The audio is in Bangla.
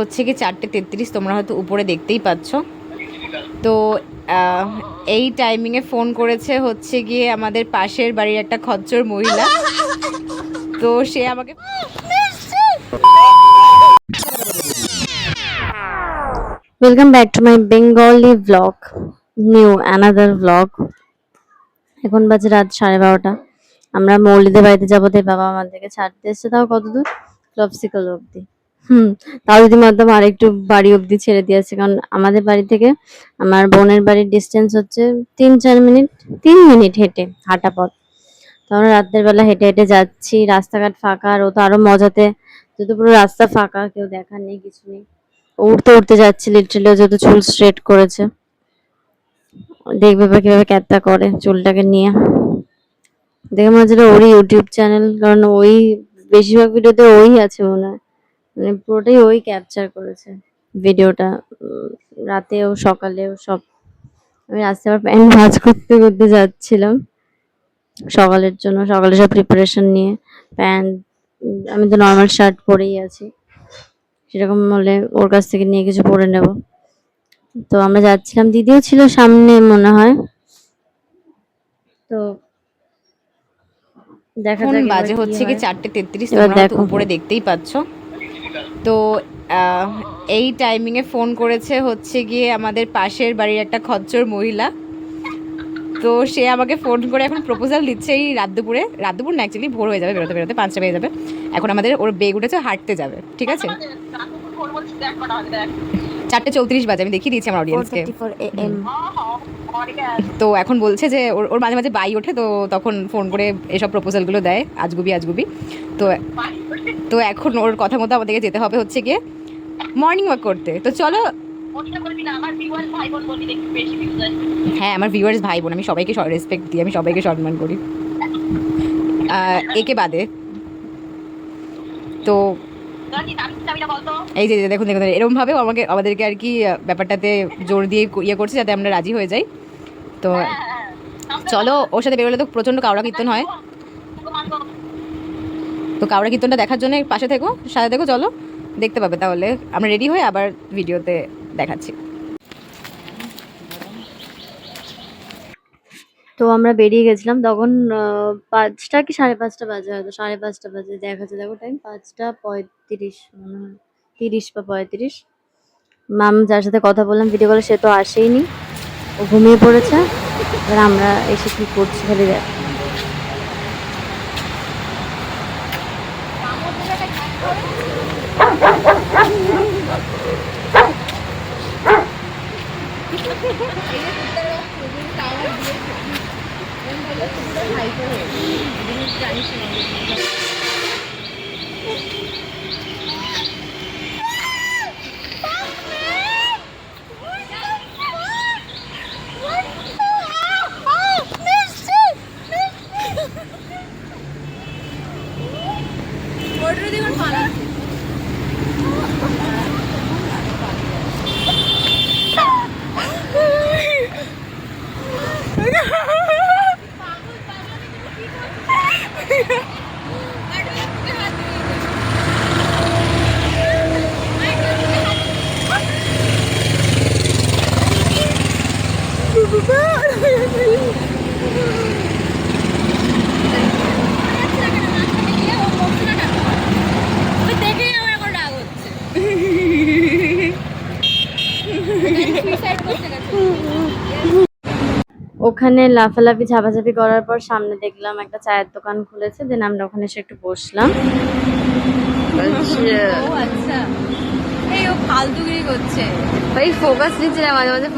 হচ্ছে কি 4:33, তোমরা হয়তো উপরে দেখতেই পাচ্ছ। তো এই টাইমিংয়ে ফোন করেছে হচ্ছে গিয়ে আমাদের পাশের বাড়ির একটা খচ্চর মহিলা। তো সে আমাকে welcome back to my Bengali blog, new another blog. এখন বাজে রাত 12:30। আমরা মৌলিদের বাড়িতে যাবো, তাই বাবা আমাদেরকে ছাড়তে এসছে। তাও কত দূর? ক্লবসিকল অব্দি। তাও যদি মাধ্যম আর একটু বাড়ি অব্দি ছেড়ে দিয়েছে, কারণ আমাদের বাড়ি থেকে আমার বোনের বাড়ির ডিস্টেন্স হচ্ছে 3-4 মিনিট, 3 মিনিট হাঁটা পথ। তো আমরা রাতের বেলা হেঁটে হেঁটে যাচ্ছি, রাস্তাঘাট ফাঁকা, আর ও তো আরো মজাতে, যেহেতু পুরো রাস্তা ফাঁকা, কেউ দেখার নেই, কিছু নেই। উঠতে উঠতে যাচ্ছি লিটারালি, যেহেতু চুল স্ট্রেট করেছে। দেখবে বা কিভাবে ক্যাপটা করে চুলটাকে নিয়ে। দেখে মনে হচ্ছে ওরই ইউটিউব চ্যানেল, কারণ ওই বেশিরভাগ ভিডিওতে ওই আছে মনে হয়, মানে পুরোটাই ওই ক্যাপচার করেছে ভিডিওটা। রাতেও সকালেও সব। আমি রাস্তায় আবার প্যান্ট ভাঁজ করতে করতে যাচ্ছিলাম সকালের জন্য, সকালে সব প্রিপারেশন নিয়ে। প্যান্ট, আমি তো নর্মাল শার্ট পরেই আছি, সেরকম হলে ওর কাছ থেকে নিয়ে কিছু পরে নেব। তো আমরা যাচ্ছিলাম, দিদিও ছিল সামনে মনে হয়। তো দেখা এখন যাক এবার বাজে কি হচ্ছে কি হয়। 4:33, এবার তোমরা হয়তো দেখো। উপরে দেখতেই পাচ্ছ। তো এই টাইমিংয়ে ফোন করেছে হচ্ছে গিয়ে আমাদের পাশের বাড়ির একটা খচ্চর মহিলা। তো সে আমাকে ফোন করে এখন প্রপোজাল দিচ্ছে এই রাত দুপুর না, অ্যাকচুয়ালি ভোর হয়ে যাবে, বেরোতে বেরোতে 5টা বেজে যাবে। এখন আমাদের ওর বেগ উঠেছে, হাঁটতে যাবে, ঠিক আছে। 4:34 বাজে, আমি দেখিয়ে দিয়েছি আমার অডিয়েন্সকে। 4:34 AM। তো এখন বলছে যে ওর ওর মাঝে মাঝে বাই ওঠে, তো তখন ফোন করে এসব প্রপোজালগুলো দেয়, আজগুবি আজগুবি। তো তো এখন ওর কথা মতো আমাদেরকে যেতে হবে হচ্ছে গিয়ে মর্নিং ওয়াক করতে। তো চলো। হ্যাঁ, আমার ভিউয়ার্স ভাই বোন, আমি সবাইকে রেসপেক্ট দিই, আমি সবাইকে সম্মান করি, একে বাদে। তো এই যে দেখুন দেখুন, এরকমভাবেও আমাদেরকে আর কি ব্যাপারটাতে জোর দিয়ে ইয়ে করছে যাতে আমরা রাজি হয়ে যাই। তো চলো, ওর সাথে বেরোলে তো প্রচণ্ড কাওড়া কীর্তন হয়। তো কাওড়া কীর্তনটা দেখার জন্য পাশে থেকো, সাথে থেকো, চলো দেখতে পাবে। তাহলে আমরা রেডি হয়ে আবার ভিডিওতে দেখাচ্ছি। তো আমরা বেরিয়ে গেছিলাম তখন 5টা কি 5:30 বাজে, হয়তো 5:30 বাজে দেখাচ্ছে। দেখো টাইম 5টা 35 মনে হয়, 30 বা 35। মাম যার সাথে কথা বললাম ভিডিও কলে, সে তো আসেইনি, ও ঘুমিয়ে পড়েছে। এবার আমরা এসে কি করছি খালি দেখ। ওখানে লাফালাফি ঝাপাঝাপি করার পর সামনে দেখলাম একটা চায়ের দোকান খুলেছে, দেন আমরা ওখানে এসে একটু বসলাম। ও আচ্ছা, এই ও ফালতুগিরি করছে, ভাই ফোকাস নিচ্ছে না, মাঝে মাঝে